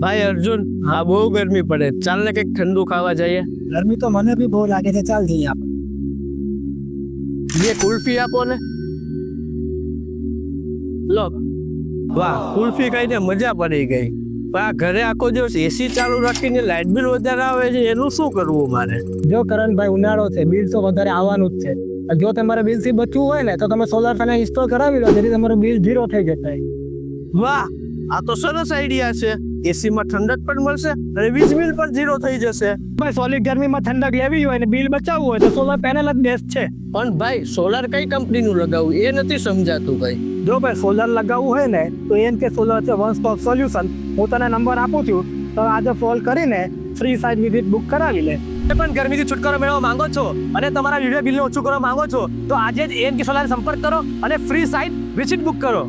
ભાઈ અર્જુન, હા બહુ ગરમી પડે, ચાલ ને કંઈક ઠંડુ ખાવા જઈએ. ગરમી તો મને બી બહુ લાગે છે, ચાલ જઈએ આપણે. બે કુલ્ફી આપો ને. લો. વાહ, કુલ્ફી ખાઈને મજા પડી ગઈ. પણ આ ઘરે આખો દિવસ એસી ચાલુ રાખીને લાઇટ બિલ વધારે આવે છે, એનું શું કરવું મારે? જો કરણભાઈ, ઉનાળો છે, બિલ તો વધારે આવવાનું જ છે. જો તમારે બિલ થી બચવું હોય ને તો તમે સોલાર પેનલ ઇન્સ્ટોલ કરાવી લો, જેથી તમારું બિલ 0 થઈ જશે. વાહ, આ તો સરસ આઈડિયા છે. એસી માં ઠંડક પણ મળશે અને વીજ બિલ પણ 0 થઈ જશે. ભાઈ, સોલિડ ગરમીમાં ઠંડક લેવી હોય ને બિલ બચાવવું હોય તો સોલાર પેનલ જ બેસ્ટ છે. પણ ભાઈ, સોલાર કઈ કંપનીનું લગાવવું એ નથી સમજાતું ભાઈ. જો ભાઈ સોલાર લગાવવું હોય ને તો એમ કે સોલાર છે વન સ્ટોપ સોલ્યુશન. હું તને નંબર આપું છું, તો આજે કોલ કરીને ફ્રી સાઇટ વિઝિટ બુક કરાવી લે. પણ ગરમીથી છુટકારો મેળવવા માંગો છો અને તમારા વીડિયો બિલને ઓછું કરવા માંગો છો તો આજે જ એન કે સોલાર સંપર્ક કરો અને ફ્રી સાઇટ વિઝિટ બુક કરો.